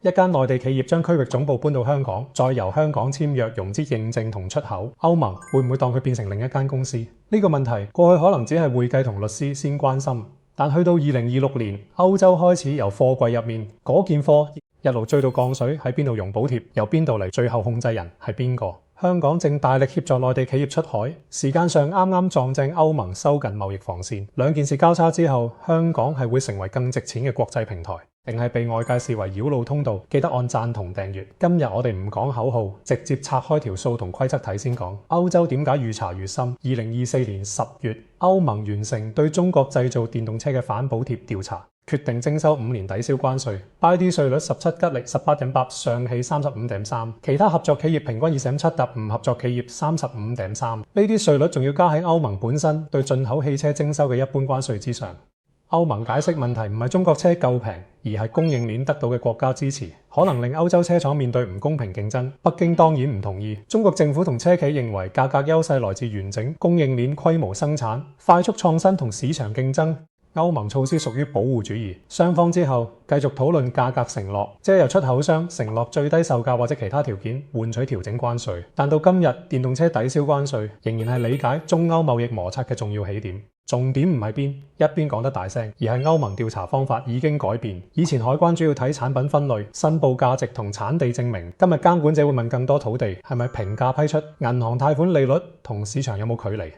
一間內地企業將區域總部搬到香港，再由香港簽約融資認證同出口，歐盟會唔會當佢變成另一間公司？呢個問題過去可能只係會計同律師先關心，但去到2026年，歐洲開始由貨櫃入面嗰件貨一路追到鋼水喺邊度用補貼，由邊度嚟，最後控制人係邊個？香港正大力協助內地企業出海，時間上啱啱撞正歐盟收緊貿易防線，兩件事交叉之後，香港係會成為更值錢嘅國際平台，定係被外界視為繞路通道？記得按贊同訂閱。今日我哋唔講口號，直接拆開條數同規則睇先講。歐洲點解越查越深？2024年10月，歐盟完成對中國製造電動車嘅反補貼調查，決定徵收5年抵消關稅，BYD稅率17吉利 18.8， 上汽 35.3， 其他合作企業平均 20.7， 唔合作企業 35.3。呢啲稅率仲要加喺歐盟本身對進口汽車徵收嘅一般關稅之上。歐盟解釋問題唔係中國車夠平，而係供應鏈得到嘅國家支持，可能令歐洲車廠面對唔公平競爭。北京當然唔同意。中國政府同車企認為價格優勢來自完整供應鏈規模生產、快速創新同市場競爭。歐盟措施屬於保護主義，雙方之後繼續討論價格承諾，即係由出口商承諾最低售價或者其他條件換取調整關稅。但到今日，電動車抵消關稅仍然係理解中歐貿易摩擦嘅重要起點。重點唔係邊一邊講得大聲，而係歐盟調查方法已經改變。以前海關主要睇產品分類、申報價值同產地證明，今日監管者會問更多土地係咪平價批出、銀行貸款利率同市場有冇距離、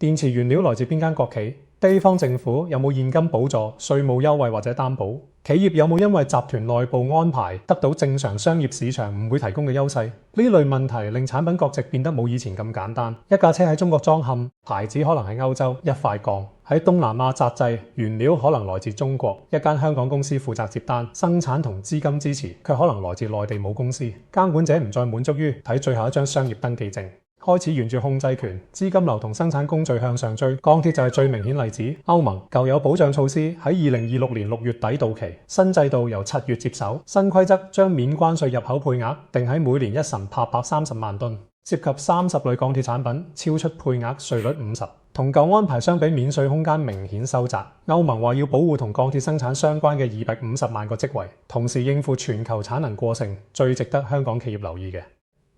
電池原料來自邊間國企、地方政府有冇現金補助、稅務優惠或者擔保？企業有冇因為集團內部安排得到正常商業市場唔會提供嘅優勢？呢類問題令產品國籍變得冇以前咁簡單。一架車喺中國裝嵌，牌子可能喺歐洲；一塊鋼喺東南亞紮製，原料可能來自中國。一間香港公司負責接單、生產同資金支持，卻可能來自內地母公司。監管者唔再滿足於睇最後一張商業登記證，開始沿住控制權、資金流同生產工序向上追。鋼鐵就係最明顯例子。歐盟舊有保障措施喺2026年6月底到期，新制度由7月接手。新規則將免關稅入口配額定喺每年一神830萬噸，涉及30類鋼鐵產品，超出配額稅率50%。同舊安排相比，免稅空間明顯收窄。歐盟話要保護同鋼鐵生產相關嘅250萬個職位，同時應付全球產能過剩。最值得香港企業留意嘅，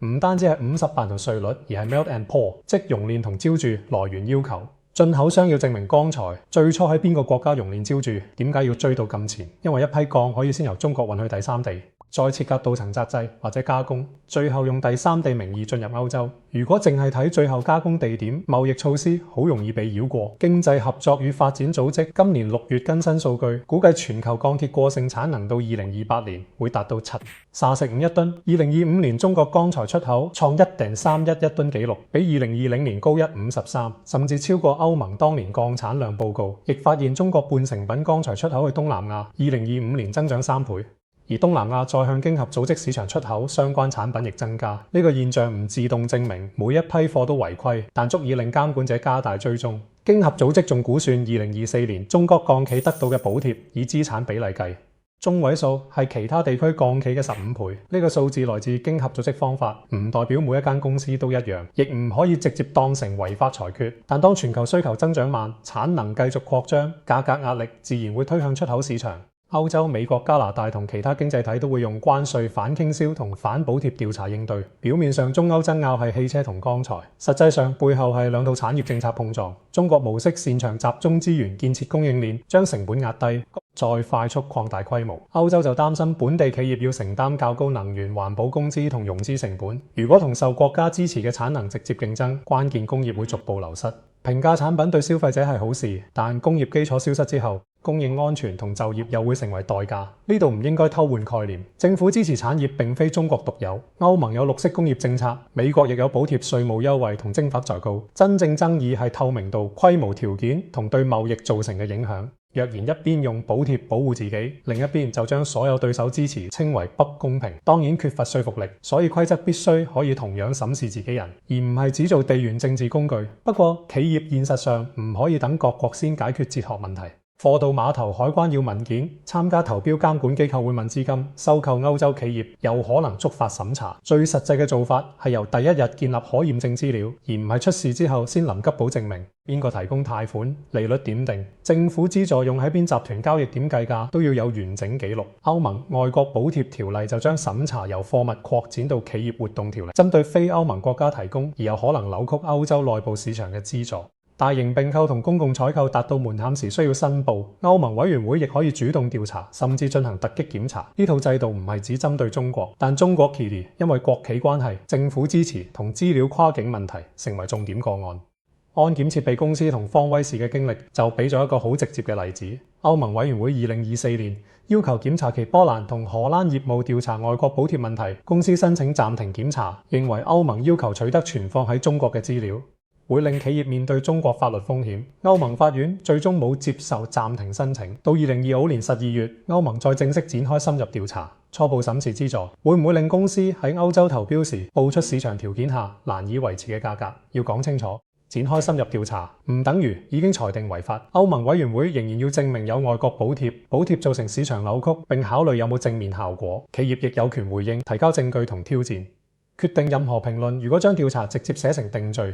唔單止係50萬同稅率，而係 melt and pour， 即熔煉同澆注來源要求。進口商要證明鋼材最初喺邊個國家熔煉澆注，點解要追到咁前？因為一批鋼可以先由中國運去第三地，再設計鍍層紮製或者加工，最後用第三地名義進入歐洲。如果淨係睇最後加工地點，貿易措施好容易被繞過。經濟合作與發展組織今年6月更新數據，估計全球鋼鐵過剩產能到2028年會達到7沙食5一噸。2025年中國鋼材出口創1.31一噸紀錄，比2020年高153，甚至超過歐盟當年鋼產量報告。亦發現中國半成品鋼材出口去東南亞，2025年增長3倍。而東南亞再向經合組織市場出口相關產品亦增加。呢個現象唔自動證明每一批貨都違規，但足以令監管者加大追蹤。經合組織仲估算2024年中國鋼企得到嘅補貼，以資產比例計，中位數係其他地區鋼企嘅15倍。呢個數字來自經合組織方法，唔代表每一間公司都一樣，亦唔可以直接當成違法裁決。但當全球需求增長慢，產能繼續擴張，價格壓力自然會推向出口市場。歐洲、美國、加拿大同其他經濟體都會用關稅反傾銷同反補貼調查應對。表面上中歐爭拗係汽車同鋼材，實際上背後係兩套產業政策碰撞。中國模式擅長集中資源建設供應鏈，將成本壓低，再快速擴大規模。歐洲就擔心本地企業要承擔較高能源、環保工資同融資成本。如果同受國家支持嘅產能直接競爭，關鍵工業會逐步流失。平價產品對消費者係好事，但工業基礎消失之後，供應安全同就業又會成為代價。呢度唔應該偷換概念。政府支持產業並非中國獨有，歐盟有綠色工業政策，美國亦有補貼稅務優惠同徵罰在高。真正爭議係透明度、規模條件同對貿易造成嘅影響。若然一邊用補貼保護自己，另一邊就將所有對手支持稱為不公平，當然缺乏說服力。所以規則必須可以同樣審視自己人，而唔係只做地緣政治工具。不過企業現實上唔可以等各國先解決哲學問題。貨到碼頭海關要文件，參加投標監管機構會問資金，收購歐洲企業有可能觸發審查。最實際嘅做法係由第一日建立可驗證資料，而唔係出事之後先臨急補證明。邊個提供貸款、利率點定、政府資助用喺邊集團交易點計價，都要有完整記錄。歐盟外國補貼條例就將審查由貨物擴展到企業活動條例，針對非歐盟國家提供而有可能扭曲歐洲內部市場嘅資助。大型併購同公共採購達到門檻時需要申報，歐盟委員會亦可以主動調查，甚至進行突擊檢查。呢套制度唔係只針對中國，但中國企業因為國企關係、政府支持同資料跨境問題，成為重點個案。安檢設備公司同方威視嘅經歷就俾咗一個好直接嘅例子。歐盟委員會2024年要求檢查其波蘭同荷蘭業務調查外國補貼問題，公司申請暫停檢查，認為歐盟要求取得存放喺中國嘅資料會令企業面對中國法律風險。歐盟法院最終冇接受暫停申請。到2025年12月，歐盟再正式展開深入調查，初步審視資助會唔會令公司喺歐洲投標時報出市場條件下難以維持嘅價格。要講清楚，展開深入調查唔等於已經裁定違法。歐盟委員會仍然要證明有外國補貼造成市場扭曲，並考慮有冇正面效果。企業亦有權回應，提交證據同挑戰。決定任何評論，如果將調查直接寫成定罪，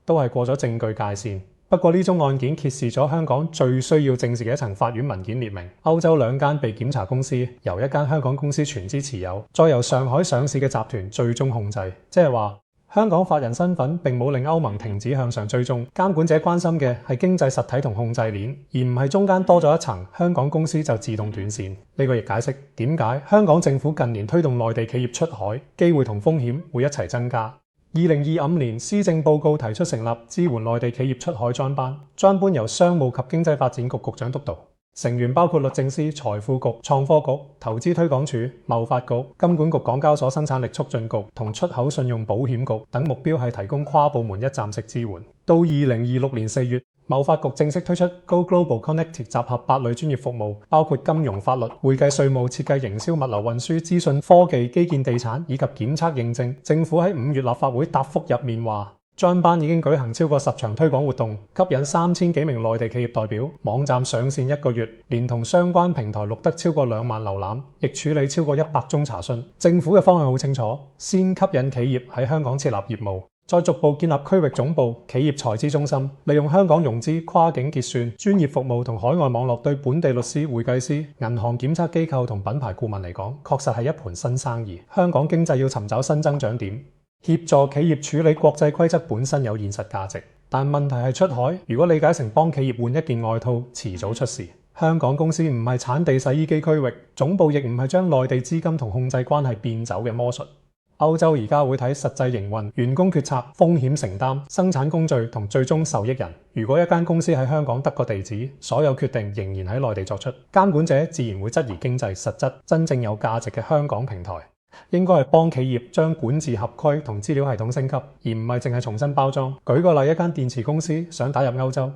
都係過咗證據界線。不過呢宗案件揭示咗香港最需要正視嘅一層法院文件列明，歐洲2間被檢查公司由一間香港公司全資持有，再由上海上市嘅集團最終控制。即係話香港法人身份並冇令歐盟停止向上追蹤。監管者關心嘅係經濟實體同控制鏈，而唔係中間多咗一層香港公司就自動斷線。呢個亦解釋點解香港政府近年推動內地企業出海，機會同風險會一齊增加。2025年施政報告提出成立支援內地企業出海專班，專班由商務及經濟發展局局長督導，成員包括律政司、財富局、創科局、投資推廣署、貿發局、金管局、港交所生產力促進局同出口信用保險局等。目標係提供跨部門一站式支援。到2026年4月，貿發局正式推出 Go Global Connected， 集合8類專業服務，包括金融、法律、會計、稅務、設計、營銷、物流運輸、資訊科技、基建、地產以及檢測認證。政府喺5月立法會答覆入面話，專班已經舉行超過10場推廣活動，吸引3000幾名內地企業代表。網站上線1個月，連同相關平台錄得超過2萬瀏覽，亦處理超過100宗查詢。政府嘅方向好清楚，先吸引企業喺香港設立業務，再逐步建立區域總部、企業財資中心，利用香港融資、跨境結算、專業服務同海外網絡，對本地律師、會計師、銀行檢測機構同品牌顧問嚟講，確實係一盤新生意。香港經濟要尋找新增長點，協助企業處理國際規則本身有現實價值，但問題係出海，如果理解成幫企業換一件外套，遲早出事。香港公司唔係產地洗衣機區域，總部亦唔係將內地資金同控制關係變走嘅魔術。歐洲而家會睇實際營運、員工決策、風險承擔、生產工序同最終受益人。如果一間公司喺香港得個地址，所有決定仍然喺內地作出，監管者自然會質疑經濟實質真正有價值嘅香港平台。應該係幫企業將管治合規同資料系統升級，而唔係淨係重新包裝。舉個例，一間電池公司想打入歐洲，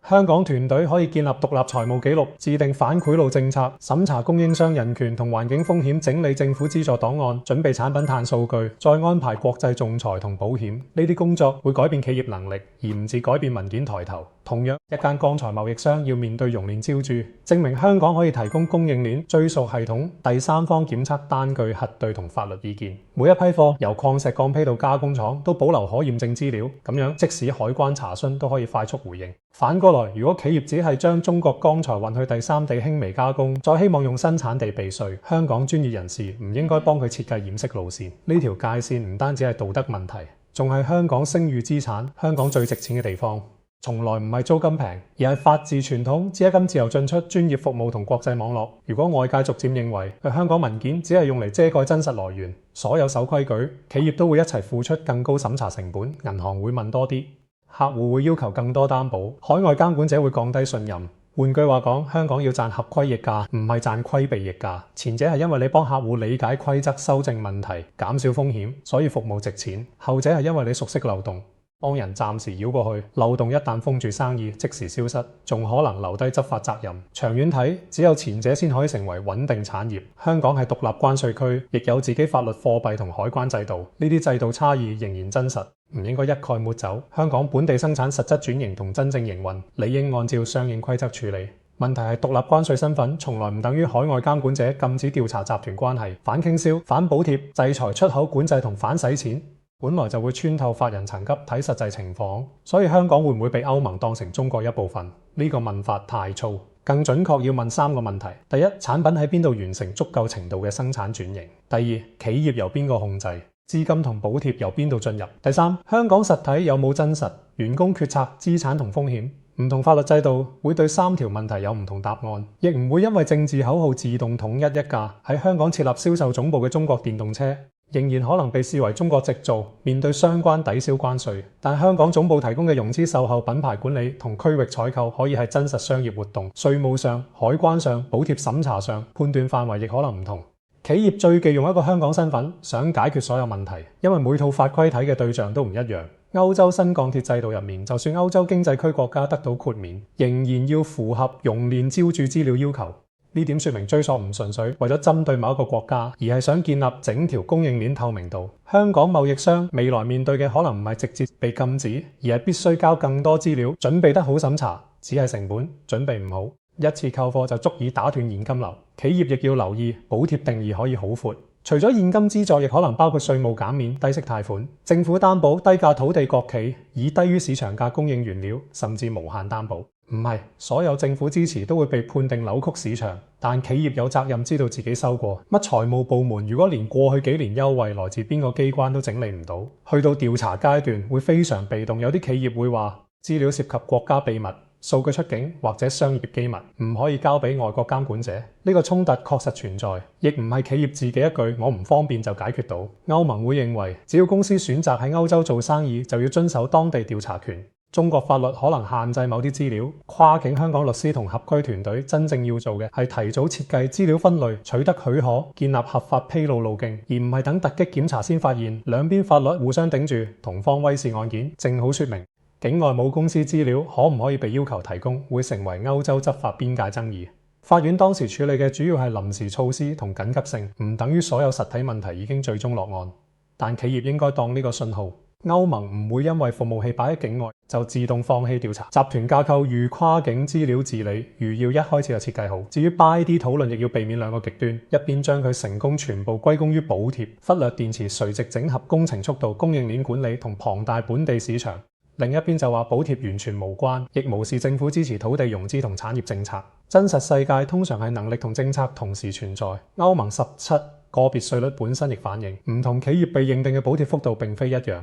香港團隊可以建立獨立財務記錄，制定反賄賂政策，審查供應商人權同環境風險，整理政府資助檔案，準備產品碳數據，再安排國際仲裁同保險。呢啲工作會改變企業能力，而唔止改變文件抬頭。同樣，一間鋼材貿易商要面對熔煉招鑄，證明香港可以提供供應鏈追溯系統、第三方檢測單據核對同法律意見。每一批貨由礦石鋼坯到加工廠都保留可驗證資料，咁樣即使海關查詢都可以快速回應。反過來，如果企業只係將中國鋼材運去第三地輕微加工，再希望用新產地避稅，香港專業人士唔應該幫佢設計掩飾路線。呢條界線唔單止係道德問題，仲係香港聲譽資產，香港最值錢嘅地方。從來唔係租金平，而係法治傳統、資金自由進出、專業服務同國際網絡。如果外界逐漸認為香港文件只係用嚟遮蓋真實來源，所有守規矩，企業都會一齊付出更高審查成本，銀行會問多啲，客戶會要求更多擔保，海外監管者會降低信任。換句話講，香港要賺合規溢價，唔係賺規避溢價。前者係因為你幫客戶理解規則、修正問題、減少風險，所以服務值錢；後者係因為你熟悉漏洞，幫人暫時繞過去，漏洞一旦封住生意，即時消失，仲可能留低執法責任。長遠睇，只有前者先可以成為穩定產業。香港係獨立關稅區，亦有自己法律、貨幣同海關制度，呢啲制度差異仍然真實，唔應該一概抹走。香港本地生產實質轉型同真正營運，理應按照相應規則處理。問題係獨立關稅身份從來唔等於海外監管者禁止調查集團關係、反傾銷、反補貼、制裁出口管制同反洗錢，本來就會穿透法人層級睇實際情況。所以香港會唔會被歐盟當成中國一部分？呢個問法太粗，更準確要問3個問題：第一，產品喺邊度完成足夠程度嘅生產轉型；第二，企業由邊個控制？資金同補貼由邊度進入？第三，香港實體有冇真實員工決策、資產同風險？唔同法律制度會對3條問題有唔同答案，亦唔會因為政治口號自動統一一架喺香港設立銷售總部嘅中國電動車，仍然可能被視為中國製造，面對相關抵銷關稅。但香港總部提供嘅融資售後品牌管理同區域採購可以係真實商業活動，稅務上、海關上、補貼審查上判斷範圍亦可能唔同。企業最忌用一個香港身份想解決所有問題，因為每套法規睇嘅對象都唔一樣。歐洲新鋼鐵制度入面，就算歐洲經濟區國家得到豁免，仍然要符合熔煉招注資料要求。呢點說明追溯唔純粹為咗針對某一個國家，而係想建立整條供應鏈透明度。香港貿易商未來面對嘅可能唔係直接被禁止，而係必須交更多資料，準備得好審查，只係成本，準備唔好，一次扣貨就足以打斷現金流。企業亦要留意，補貼定義可以好闊。除咗現金資助，亦可能包括稅務減免、低息貸款、政府擔保、低價土地國企以低於市場價供應原料，甚至無限擔保。唔係所有政府支持都會被判定扭曲市場，但企業有責任知道自己收過。乜財務部門如果連過去幾年優惠來自邊個機關都整理唔到，去到調查階段會非常被動。有啲企業會話資料涉及國家秘密、數據出境或者商業機密，唔可以交俾外國監管者。呢個衝突確實存在，亦唔係企業自己一句我唔方便就解決到。歐盟會認為，只要公司選擇喺歐洲做生意，就要遵守當地調查權。中國法律可能限制某啲資料，跨境香港律師同合區團隊真正要做嘅係提早設計資料分類，取得許可，建立合法披露路徑，而唔係等突擊檢查先發現兩邊法律互相頂住。同方威視案件正好說明，境外母公司資料可唔可以被要求提供，會成為歐洲執法邊界爭議。法院當時處理嘅主要係臨時措施同緊急性，唔等於所有實體問題已經最終落案。但企業應該當呢個信號。歐盟唔會因為服務器擺喺境外就自動放棄調查。集團架構如跨境資料治理，如要一開始就設計好。至於 BYD 討論，亦要避免兩個極端，一邊將佢成功全部歸功於補貼，忽略電池垂直整合工程速度、供應鏈管理同龐大本地市場；另一邊就話補貼完全無關，亦無視政府支持土地融資同產業政策。真實世界通常係能力同政策同時存在。歐盟17個別稅率本身亦反映，唔同企業被認定嘅補貼幅度並非一樣。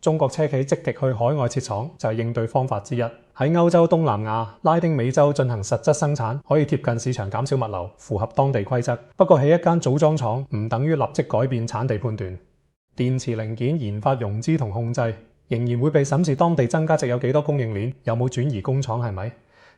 中國車企積極去海外設廠就係應對方法之一。喺歐洲、東南亞、拉丁美洲進行實質生產，可以貼近市場，減少物流，符合當地規則。不過起一間組裝廠唔等於立即改變產地判斷。電池零件研發、融資同控制仍然會被審視，當地增加值有幾多供應鏈，有冇轉移工廠，係咪？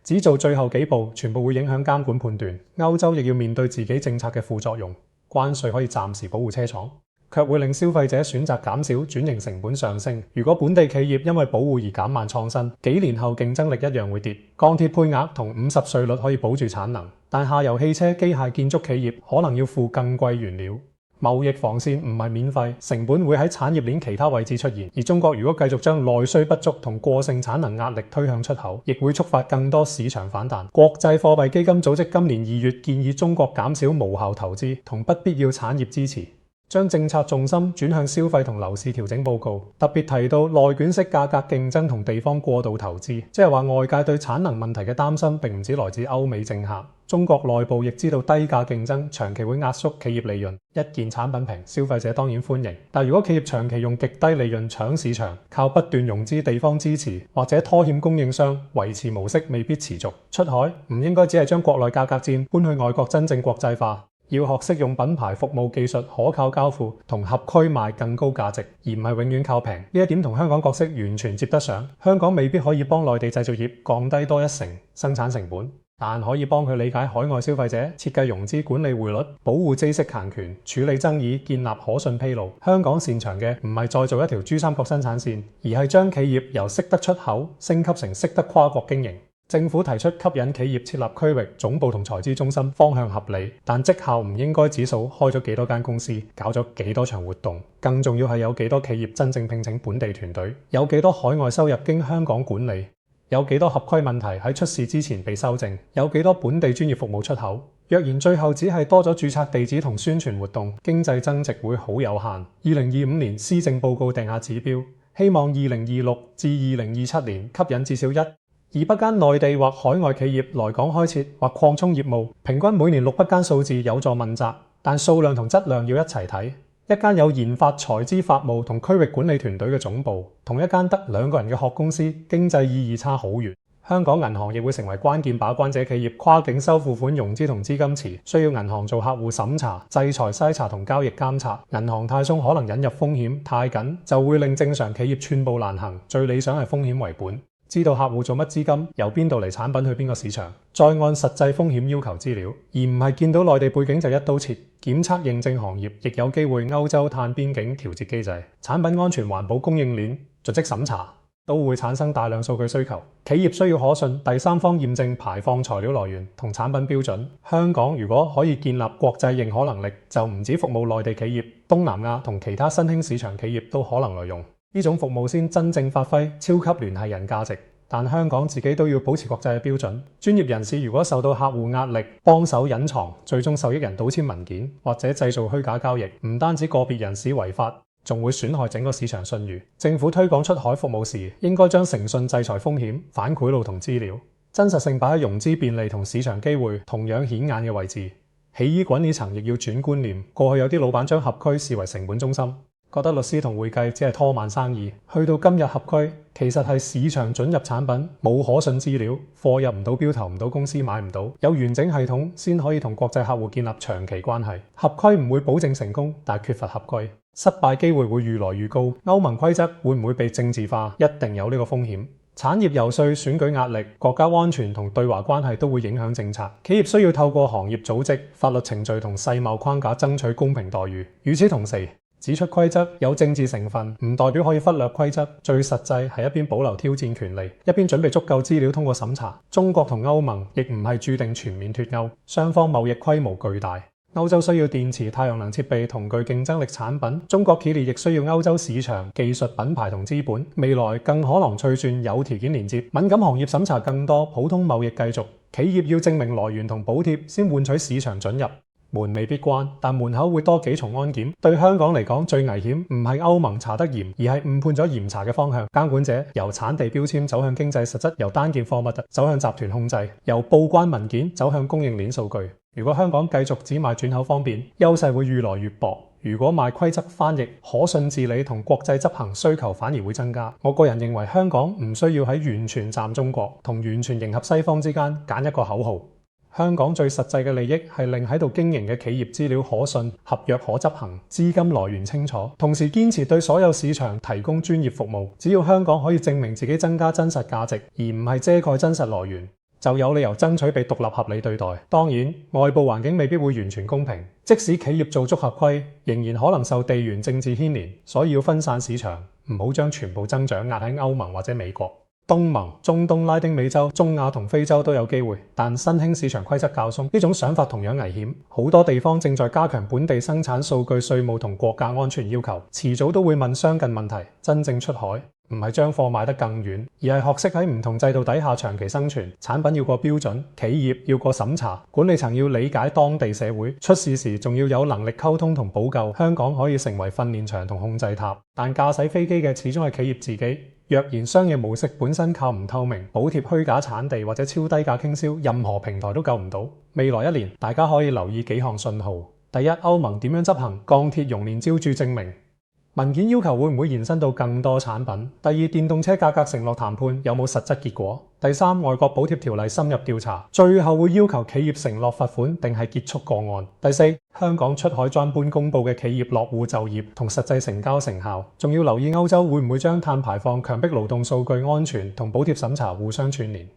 只做最後幾步，全部會影響監管判斷。歐洲亦要面對自己政策嘅副作用，關稅可以暫時保護車廠，卻會令消費者選擇減少，轉型成本上升。如果本地企業因為保護而減慢創新，幾年後競爭力一樣會跌。鋼鐵配額同50稅率可以保住產能，但下游汽車、機械建築企業可能要付更貴原料。貿易防線唔係免費，成本會喺產業鏈其他位置出現。而中國如果繼續將內需不足同過剩產能壓力推向出口，亦會觸發更多市場反彈。國際貨幣基金組織今年2月建議中國減少無效投資同不必要產業支持，將政策重心轉向消費同樓市調整報告，特別提到內卷式價格競爭同地方過度投資，即係話外界對產能問題嘅擔心並唔止來自歐美政客，中國內部亦知道低價競爭長期會壓縮企業利潤。一件產品平，消費者當然歡迎，但如果企業長期用極低利潤搶市場，靠不斷融資、地方支持或者拖欠供應商維持模式，未必持續。出海唔應該只係將國內價格戰搬去外國，真正國際化。要學識用品牌、服務、技術、可靠交付同合區賣更高價值，而唔係永遠靠平。呢一點同香港角色完全接得上。香港未必可以幫內地製造業降低多1成生產成本，但可以幫佢理解海外消費者，設計融資、管理匯率、保護知識產權、處理爭議、建立可信披露。香港擅長嘅唔係再做一條珠三角生產線，而係將企業由識得出口升級成識得跨國經營。政府提出吸引企業設立區域總部同財資中心，方向合理，但績效唔應該指數開咗幾多間公司，搞咗幾多場活動，更重要係有幾多企業真正聘請本地團隊，有幾多海外收入經香港管理。有幾多合規問題喺出事之前被修正？有幾多本地專業服務出口？若然最後只係多咗註冊地址同宣傳活動，經濟增值會好有限。2025年施政報告定下指標，希望2026至2027年吸引至少1、2筆間內地或海外企業來港開設或擴充業務，平均每年6筆間數字有助問責，但數量同質量要一齊睇。一間有研發、財資、法務同區域管理團隊嘅總部，同一間得2個人嘅殼公司，經濟意義差好遠。香港銀行亦會成為關鍵把關者企業，跨境收付款、融資同資金池，需要銀行做客戶審查、制裁篩查同交易監察。銀行太鬆可能引入風險，太緊就會令正常企業寸步難行。最理想係風險為本，知道客戶做乜資金，由邊度嚟，產品去邊個市場，再按實際風險要求資料，而唔係見到內地背景就一刀切。檢測認證行業亦有機會歐洲碳邊境調節機制，產品安全環保供應鏈盡職審查，都會產生大量數據需求。企業需要可信第三方驗證排放材料來源同產品標準。香港如果可以建立國際認可能力，就唔止服務內地企業，東南亞同其他新興市場企業都可能來用呢種服務，先真正發揮超級聯繫人價值。但香港自己都要保持國際嘅標準。專業人士如果受到客戶壓力，幫手隱藏，最終受益人倒簽文件或者製造虛假交易，唔單止個別人士違法，仲會損害整個市場信譽。政府推廣出海服務時，應該將誠信制裁風險、反賄賂同資料真實性擺喺融資便利同市場機會同樣顯眼嘅位置。起醫管理層亦要轉觀念，過去有啲老闆將合規視為成本中心，覺得律師同會計只係拖慢生意。去到今日合規其實係市場准入產品，冇可信資料，貨入唔到標，投唔到公司，買唔到，有完整系統先可以同國際客戶建立長期關係。合規唔會保證成功，但缺乏合規，失敗機會會越來越高。歐盟規則會唔會被政治化？一定有呢個風險。產業游說、選舉壓力、國家安全同對華關係都會影響政策。企業需要透過行業組織、法律程序同世貿框架爭取公平待遇。與此同時，指出規則有政治成分，唔代表可以忽略規則。最實際係一邊保留挑戰權利，一邊準備足夠資料通過審查。中國同歐盟亦唔係注定全面脫歐，雙方貿易規模巨大。歐洲需要電池、太陽能設備同具競爭力產品，中國企業亦需要歐洲市場、技術品牌同資本。未來更可能趣算有條件連接，敏感行業審查更多，普通貿易繼續。企業要證明來源同補貼，先換取市場准入。門未必關，但門口會多幾重安檢。對香港嚟講，最危險唔係歐盟查得嚴，而係誤判咗嚴查嘅方向。監管者由產地標籤走向經濟實質，由單件貨物走向集團控制，由報關文件走向供應鏈數據。如果香港繼續只賣轉口方便，優勢會越來越薄。如果賣規則翻譯、可信治理同國際執行，需求反而會增加。我個人認為香港唔需要喺完全站中國同完全迎合西方之間揀一個口號。香港最實際嘅利益係令喺度經營嘅企業資料可信、合約可執行、資金來源清楚，同時堅持對所有市場提供專業服務。只要香港可以證明自己增加真實價值，而唔係遮蓋真實來源，就有理由爭取被獨立合理對待。當然，外部環境未必會完全公平，即使企業做足合規，仍然可能受地緣政治牽連，所以要分散市場，唔好將全部增長壓喺歐盟或者美國。東盟、中東、拉丁美洲、中亞同非洲都有機會，但新興市場規則較鬆，呢種想法同樣危險。好多地方正在加強本地生產數據、稅務同國家安全要求，遲早都會問相近問題。真正出海唔係將貨賣得更遠，而係學識喺唔同制度底下長期生存。產品要過標準，企業要過審查，管理層要理解當地社會，出事時仲要有能力溝通同補救。香港可以成為訓練場同控制塔，但駕駛飛機嘅始終係企業自己。若然商業模式本身靠唔透明、補貼虛假產地或者超低價傾銷，任何平台都救唔到。未來一年，大家可以留意幾項信號。第一，歐盟點樣執行鋼鐵熔煉招注證明？文件要求會唔會延伸到更多產品？第二，電動車價格承諾談判有冇實質結果？第三，外國補貼條例深入調查，最後會要求企業承諾罰款定係結束個案？第四，香港出海專班公佈嘅企業落戶就業同實際成交成效，仲要留意歐洲會唔會將碳排放、強迫勞動數據安全同補貼審查互相串聯？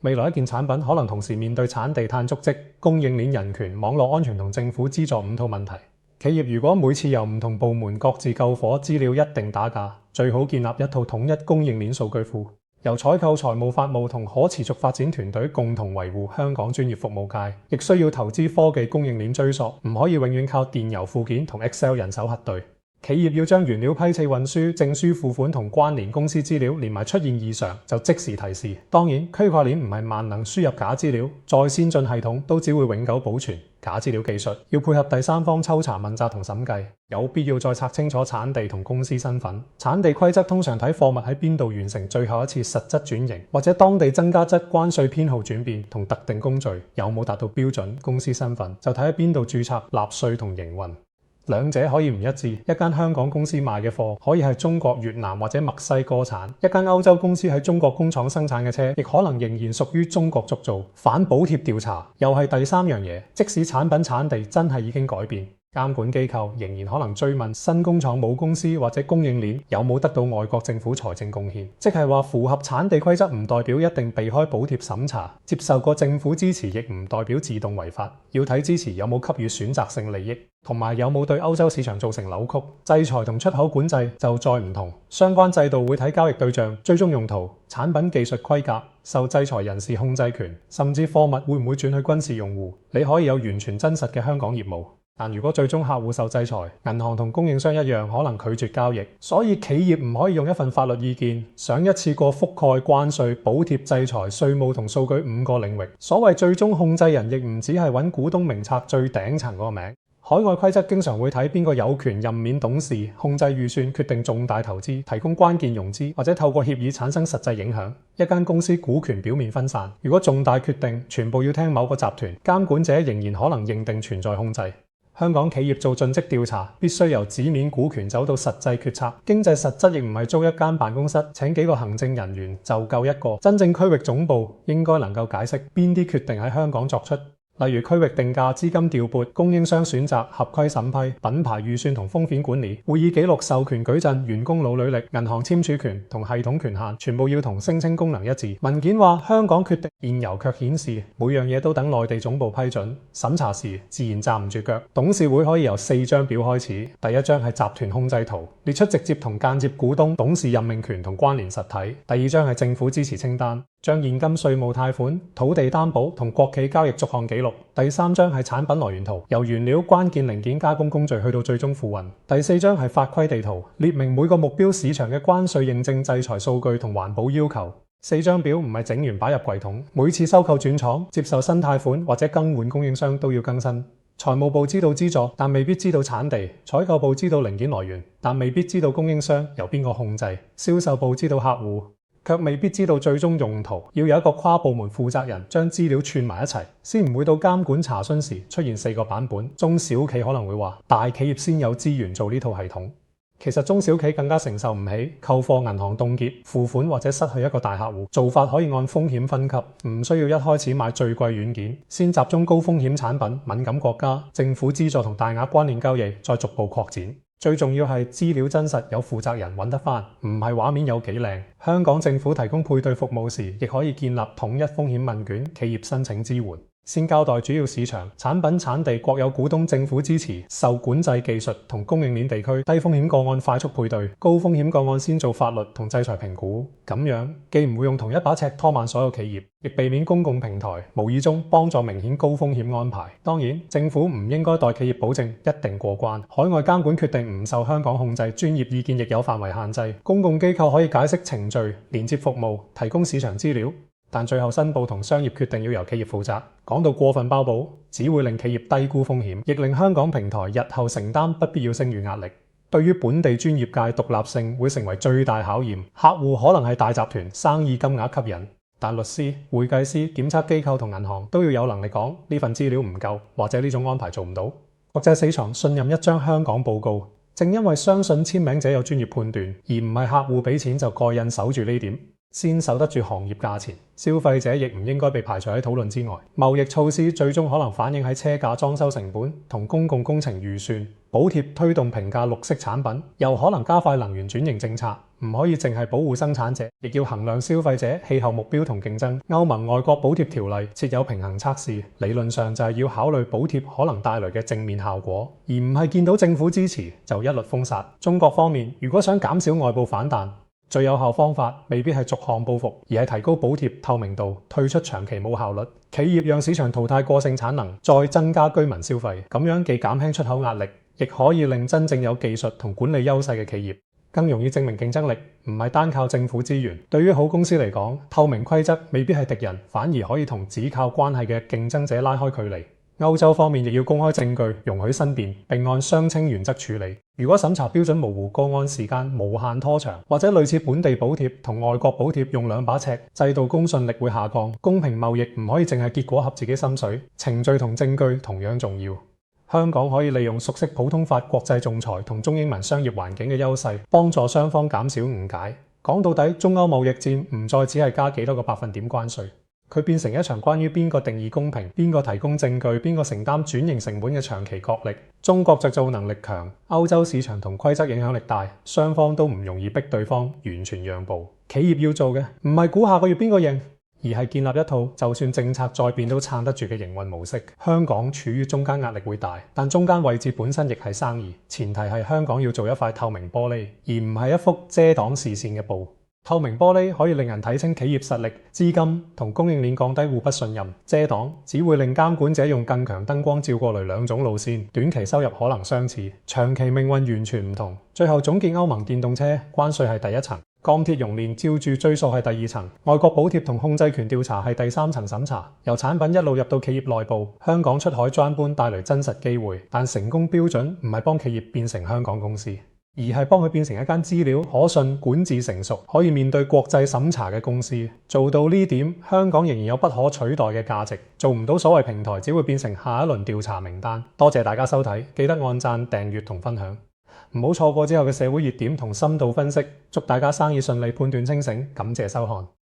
未來一件產品可能同時面對產地碳足跡、供應鏈人權、網絡安全同政府資助5套問題。企業如果每次由唔同部門各自救火，資料一定打架。最好建立一套統一供應鏈數據庫，由採購、財務、法務同可持續發展團隊共同維護香港專業服務界。亦需要投資科技供應鏈追溯，唔可以永遠靠電郵附件同 Excel 人手核對。企業要將原料批次運輸、證書付款同關聯公司資料連埋出現異常就即時提示。當然，區塊鏈唔係萬能輸入假資料，再先進系統都只會永久保存假資料技術，要配合第三方抽查問責同審計，有必要再拆清楚產地同公司身份。產地規則通常睇貨物喺邊度完成最後一次實質轉型，或者當地增加質關稅編號轉變同特定工序有冇達到標準。公司身份就睇喺邊度註冊、納稅同營運。兩者可以唔一致，一間香港公司賣嘅貨可以係中國、越南或者墨西哥產，一間歐洲公司喺中國工廠生產嘅車，亦可能仍然屬於中國續造。反補貼調查又係第三樣嘢，即使產品產地真係已經改變，監管機構仍然可能追問新工廠母公司或者供應鏈有冇得到外國政府財政貢獻，即係話符合產地規則唔代表一定避開補貼審查，接受過政府支持亦唔代表自動違法，要睇支持有冇給予選擇性利益，同埋有冇對歐洲市場造成扭曲。制裁同出口管制就再唔同，相關制度會睇交易對象、追蹤用途、產品技術規格、受制裁人士控制權，甚至貨物會唔會轉去軍事用戶。你可以有完全真實嘅香港業務，但如果最終客戶受制裁，銀行同供應商一樣可能拒絕交易。所以企業唔可以用一份法律意見想一次過覆蓋關稅、補貼、制裁、稅務同數據5個領域。所謂最終控制人亦唔只係揾股東名冊最頂層嗰個名。海外規則經常會睇邊個有權任免董事、控制預算、決定重大投資、提供關鍵融資，或者透過協議產生實際影響。一間公司股權表面分散，如果重大決定全部要聽某個集團，監管者仍然可能認定存在控制。香港企業做盡職調查，必須由紙面股權走到實際決策。經濟實質亦唔係租一間辦公室，請幾個行政人員就夠一個。真正區域總部應該能夠解釋邊啲決定喺香港作出。例如區域定價、資金調撥、供應商選擇、合規審批、品牌預算同風險管理、會議記錄、授權矩陣、員工勞履歷、銀行簽署權同系統權限，全部要同聲稱功能一致。文件話香港決定，現郵卻顯示每樣嘢都等內地總部批准。審查時自然站唔住腳。董事會可以由4張表開始，第一張係集團控制圖，列出直接同間接股東、董事任命權同關聯實體。第二張係政府支持清單，將現金、稅務貸款、土地擔保同國企交易逐項記錄。第三張係產品來源圖，由原料、關鍵零件、加工工序去到最終付運。第四張係法規地圖，列明每個目標市場嘅關稅認證、制裁數據同環保要求。4張表唔係整完擺入櫃桶，每次收購轉廠、接受新貸款或者更換供應商都要更新。財務部知道資助，但未必知道產地；採購部知道零件來源，但未必知道供應商由邊個控制；銷售部知道客戶，卻未必知道最終用途。要有一個跨部門負責人將資料串埋一齊，先唔會到監管查詢時出現4個版本。中小企可能會話，大企業先有資源做呢套系統。其實中小企更加承受唔起購貨銀行凍結、付款或者失去一個大客戶。做法可以按風險分級，唔需要一開始買最貴軟件，先集中高風險產品、敏感國家、政府資助同大額關聯交易，再逐步擴展。最重要係資料真實，有負責人揾得返，唔係畫面有幾靚。香港政府提供配對服務時，亦可以建立統一風險問卷，企業申請支援。先交代主要市場、產品產地、國有股東、政府支持、受管制技術同供應鏈地區。低風險個案快速配對，高風險個案先做法律同制裁評估。咁樣既唔會用同一把尺拖慢所有企業，亦避免公共平台無意中幫助明顯高風險安排。當然，政府唔應該代企業保證一定過關。海外監管決定唔受香港控制，專業意見亦有範圍限制。公共機構可以解釋程序、連接服務、提供市場資料。但最後申報同商業決定要由企業負責。講到過分包保，只會令企業低估風險，亦令香港平台日後承擔不必要聲譽壓力。對於本地專業界獨立性會成為最大考驗。客戶可能係大集團，生意金額吸引，但律師、會計師、檢測機構同銀行都要有能力講呢份資料唔夠，或者呢種安排做唔到。國際市場信任一張香港報告，正因為相信簽名者有專業判斷，而唔係客戶俾錢就蓋印守住呢點，先守得住行業價錢。消費者亦唔應該被排除喺討論之外。貿易措施最終可能反映喺車價、裝修成本同公共工程預算。補貼推動平價綠色產品，又可能加快能源轉型政策。唔可以淨係保護生產者，亦要衡量消費者、氣候目標同競爭。歐盟外國補貼條例設有平衡測試，理論上就係要考慮補貼可能帶來嘅正面效果，而唔係見到政府支持就一律封殺。中國方面如果想減少外部反彈，最有效方法未必係逐項報復，而係提高補貼透明度，退出長期冇效率。企業讓市場淘汰過剩產能，再增加居民消費，咁樣既減輕出口壓力，亦可以令真正有技術同管理優勢嘅企業更容易證明競爭力，唔係單靠政府資源。對於好公司嚟講，透明規則未必係敵人，反而可以同只靠關係嘅競爭者拉開距離。歐洲方面亦要公開證據，容許申辯，並按雙清原則處理。如果審查標準模糊，個案時間無限拖長，或者類似本地補貼同外國補貼用兩把尺，制度公信力會下降。公平貿易唔可以淨係結果合自己心水，程序同證據同樣重要。香港可以利用熟悉普通法、國際仲裁同中英文商業環境嘅優勢，幫助雙方減少誤解。講到底，中歐貿易戰唔再只係加幾多個百分點關稅。佢變成一場關於邊個定義公平、邊個提供證據、邊個承擔轉型成本嘅長期角力。中國製造能力強，歐洲市場同規則影響力大，雙方都唔容易逼對方完全讓步。企業要做嘅唔係估下個月邊個贏，而係建立一套就算政策再變都撐得住嘅營運模式。香港處於中間壓力會大，但中間位置本身亦係生意。前提係香港要做一塊透明玻璃，而唔係一幅遮擋視線嘅布。透明玻璃可以令人睇清企業實力、資金同供應鏈，降低互不信任。遮擋只會令監管者用更強燈光照過來兩種路線，短期收入可能相似，長期命運完全唔同。最後總結，歐盟電動車關稅係第一層，鋼鐵熔煉照住追溯係第二層，外國補貼同控制權調查係第三層審查。由產品一路入到企業內部，香港出海專搬帶來真實機會，但成功標準唔係幫企業變成香港公司，而係幫佢變成一間資料可信、管治成熟、可以面對國際審查嘅公司。做到呢點，香港仍然有不可取代嘅價值。做唔到所謂平台，只會變成下一輪調查名單。多謝大家收睇，記得按讚、訂閱同分享，唔好錯過之後嘅社會熱點同深度分析。祝大家生意順利，判斷清醒。感謝收看。